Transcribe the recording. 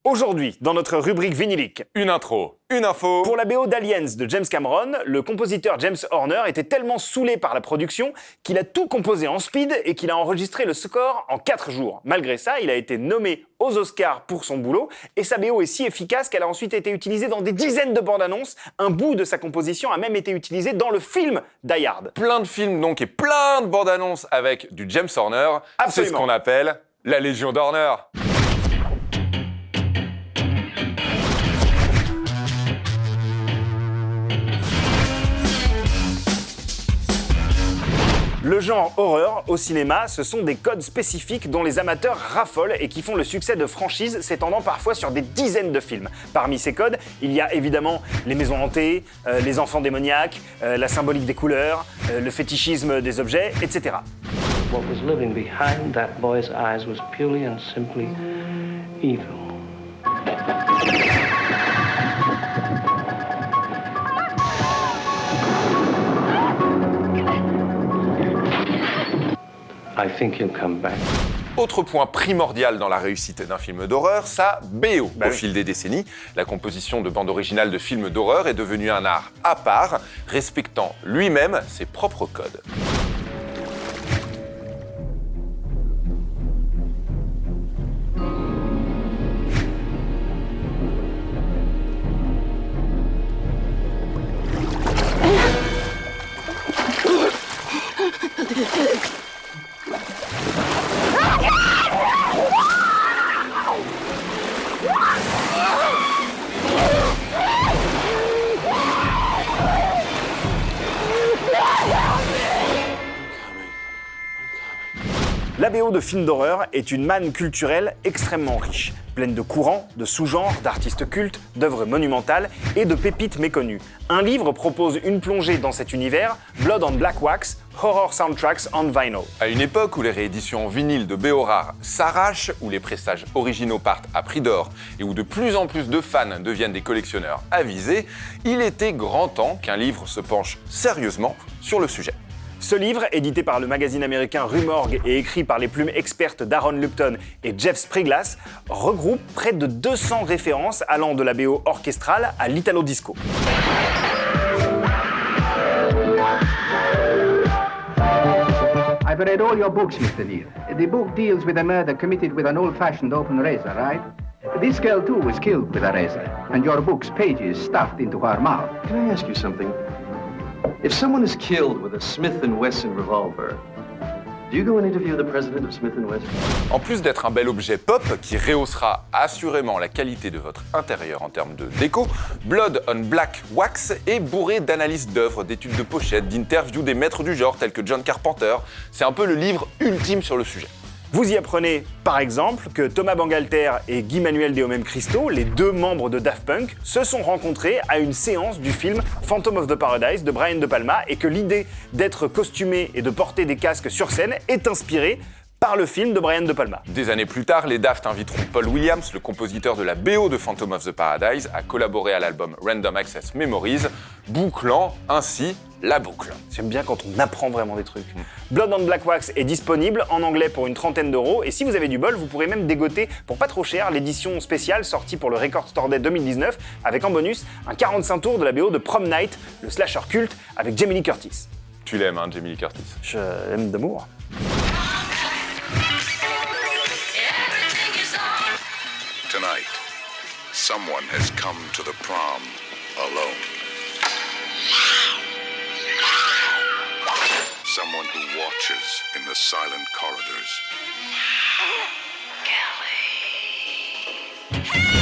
Aujourd'hui, dans notre rubrique vinylique, Une intro, une info. pour la BO d'Aliens de James Cameron, le compositeur James Horner était tellement saoulé par la production qu'il a tout composé en speed et qu'il a enregistré le score en 4 jours. Malgré ça, il a été nommé aux Oscars pour son boulot et sa BO est si efficace qu'elle a ensuite été utilisée dans des dizaines de bandes annonces. Un bout de sa composition a même été utilisé dans le film Die Hard. Plein de films donc et plein de bandes annonces avec du James Horner. C'est ce Absolument. qu'on appelle la Légion d'Horner. Le genre horreur au cinéma, ce sont des codes spécifiques dont les amateurs raffolent et qui font le succès de franchises s'étendant parfois sur des dizaines de films. Parmi ces codes, il y a évidemment les maisons hantées, les enfants démoniaques, la symbolique des couleurs, le fétichisme des objets, etc. What was living behind that boy's eyes was purely and simply evil. I think he'll come back. Autre point primordial dans la réussite d'un film d'horreur, sa BO. Au oui. fil des décennies, la composition de bandes originales de films d'horreur est devenue un art à part, respectant lui-même ses propres codes. La BO de films d'horreur est une manne culturelle extrêmement riche, pleine de courants, de sous-genres, d'artistes cultes, d'œuvres monumentales et de pépites méconnues. Un livre propose une plongée dans cet univers, Blood on Black Wax, Horror Soundtracks on Vinyl. À une époque où les rééditions en vinyle de BO rares s'arrachent, où les pressages originaux partent à prix d'or et où de plus en plus de fans deviennent des collectionneurs avisés, il était grand temps qu'un livre se penche sérieusement sur le sujet. Ce livre, édité par le magazine américain Rue Morgue et écrit par les plumes expertes d'Aaron Lupton et Jeff Spriglass, regroupe près de 200 références allant de la BO orchestrale à l'italo-disco. I've read all your books, Mr. Neal. The book deals with a murder committed with an old-fashioned open razor, right? This girl, too, was killed with a razor, and your book's pages stuffed into her mouth. Can I ask you something? If someone is killed with a Smith & Wesson revolver, do you go and interview the president of Smith & Wesson? En plus d'être un bel objet pop qui rehaussera assurément la qualité de votre intérieur en termes de déco, Blood on Black Wax est bourré d'analyses d'œuvres, d'études de pochettes, d'interviews des maîtres du genre tels que John Carpenter. C'est un peu le livre ultime sur le sujet. Vous y apprenez, par exemple, que Thomas Bangalter et Guy Manuel de Homem Christo, les deux membres de Daft Punk, se sont rencontrés à une séance du film Phantom of the Paradise de Brian De Palma et que l'idée d'être costumé et de porter des casques sur scène est inspirée par le film de Brian De Palma. Des années plus tard, les Daft inviteront Paul Williams, le compositeur de la BO de Phantom of the Paradise, à collaborer à l'album Random Access Memories, bouclant ainsi la boucle. J'aime bien quand on apprend vraiment des trucs. Blood on Black Wax est disponible en anglais pour une trentaine d'euros et si vous avez du bol, vous pourrez même dégoter pour pas trop cher l'édition spéciale sortie pour le Record Store Day 2019 avec en bonus un 45 tours de la BO de Prom Night, le slasher culte avec Jamie Lee Curtis. Tu l'aimes, hein, Jamie Lee Curtis? Je l'aime d'amour. Tonight, someone has come to the prom alone. Someone who watches in the silent corridors. Kelly.